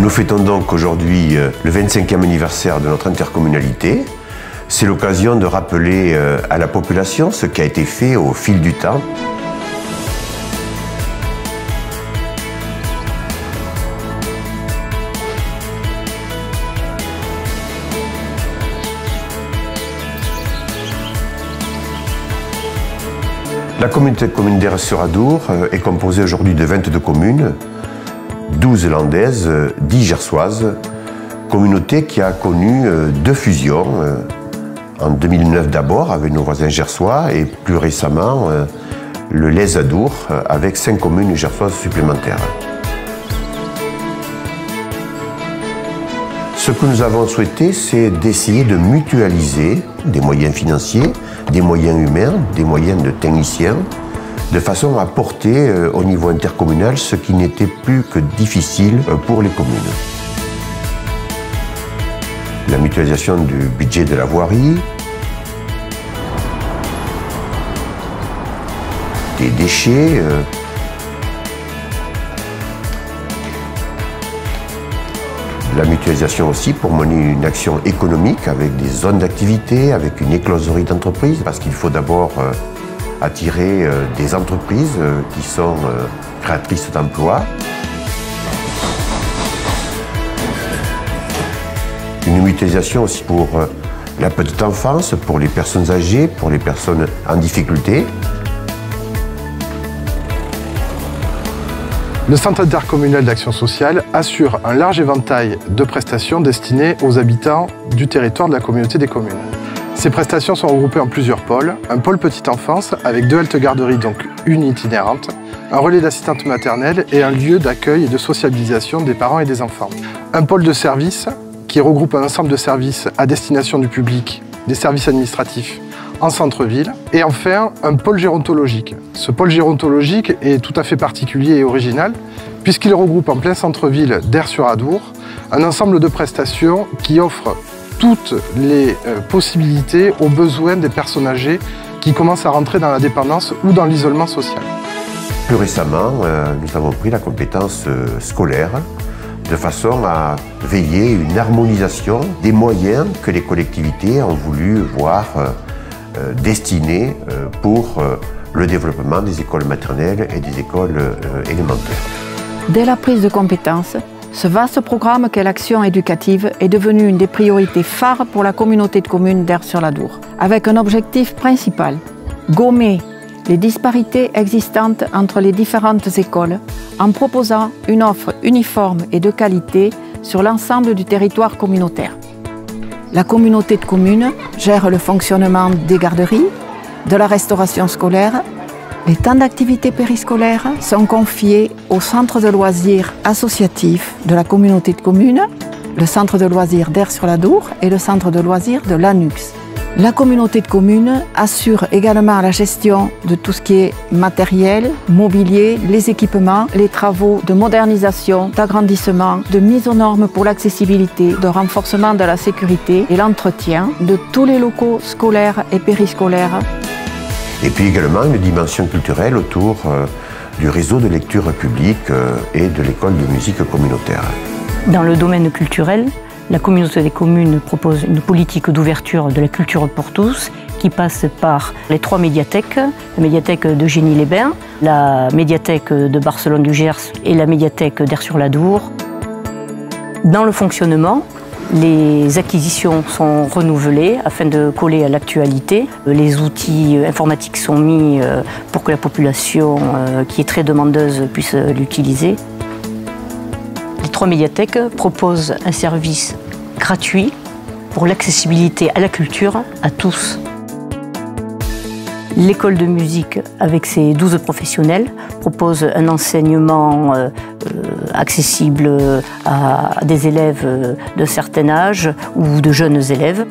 Nous fêtons donc aujourd'hui le 25e anniversaire de notre intercommunalité. C'est l'occasion de rappeler à la population ce qui a été fait au fil du temps. La communauté de communes d'Ers-sur-Adour est composée aujourd'hui de 22 communes, 12 landaises, 10 gersoises, communauté qui a connu 2 fusions, en 2009 d'abord avec nos voisins gersois et plus récemment le Lez-Adour avec 5 communes gersoises supplémentaires. Ce que nous avons souhaité, c'est d'essayer de mutualiser des moyens financiers, des moyens humains, des moyens de techniciens, de façon à porter au niveau intercommunal ce qui n'était plus que difficile pour les communes. La mutualisation du budget de la voirie, des déchets, la mutualisation aussi pour mener une action économique avec des zones d'activité, avec une écloserie d'entreprises, parce qu'il faut d'abord attirer des entreprises qui sont créatrices d'emplois. Une mutualisation aussi pour la petite enfance, pour les personnes âgées, pour les personnes en difficulté. Le Centre intercommunal d'action sociale assure un large éventail de prestations destinées aux habitants du territoire de la communauté des communes. Ces prestations sont regroupées en plusieurs pôles. Un pôle petite enfance avec 2 haltes garderies, donc une itinérante, un relais d'assistante maternelle et un lieu d'accueil et de sociabilisation des parents et des enfants. Un pôle de services qui regroupe un ensemble de services à destination du public, des services administratifs en centre-ville, et enfin un pôle gérontologique. Ce pôle gérontologique est tout à fait particulier et original puisqu'il regroupe en plein centre-ville d'Ers-sur-Adour un ensemble de prestations qui offrent toutes les possibilités aux besoins des personnes âgées qui commencent à rentrer dans la dépendance ou dans l'isolement social. Plus récemment, nous avons pris la compétence scolaire de façon à veiller à une harmonisation des moyens que les collectivités ont voulu voir destinés pour le développement des écoles maternelles et des écoles élémentaires. Dès la prise de compétence, ce vaste programme qu'est l'action éducative est devenu une des priorités phares pour la communauté de communes d'Ers-sur-Adour, avec un objectif principal, gommer les disparités existantes entre les différentes écoles en proposant une offre uniforme et de qualité sur l'ensemble du territoire communautaire. La communauté de communes gère le fonctionnement des garderies, de la restauration scolaire. Les temps d'activité périscolaire sont confiés au centre de loisirs associatif de la communauté de communes, le centre de loisirs d'Ers-sur-Adour et le centre de loisirs de l'Annux. La communauté de communes assure également la gestion de tout ce qui est matériel, mobilier, les équipements, les travaux de modernisation, d'agrandissement, de mise aux normes pour l'accessibilité, de renforcement de la sécurité et l'entretien de tous les locaux scolaires et périscolaires. Et puis également une dimension culturelle autour du réseau de lecture publique et de l'école de musique communautaire. Dans le domaine culturel, la communauté des communes propose une politique d'ouverture de la culture pour tous qui passe par les 3 médiathèques, la médiathèque de Génie-les-Bains, la médiathèque de Barcelone du Gers et la médiathèque d'Ers-sur-Adour. Dans le fonctionnement, les acquisitions sont renouvelées afin de coller à l'actualité. Les outils informatiques sont mis pour que la population qui est très demandeuse puisse l'utiliser. Les 3 médiathèques proposent un service gratuit pour l'accessibilité à la culture à tous. L'école de musique, avec ses 12 professionnels, propose un enseignement accessible à des élèves de certain âge ou de jeunes élèves,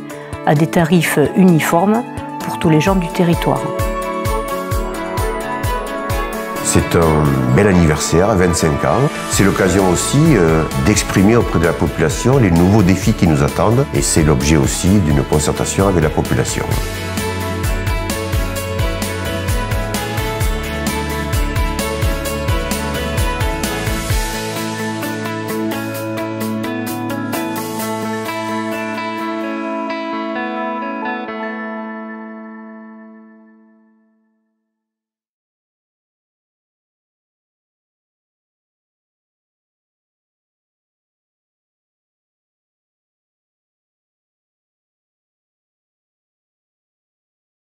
à des tarifs uniformes pour tous les gens du territoire. C'est un bel anniversaire, 25 ans. C'est l'occasion aussi d'exprimer auprès de la population les nouveaux défis qui nous attendent et c'est l'objet aussi d'une concertation avec la population.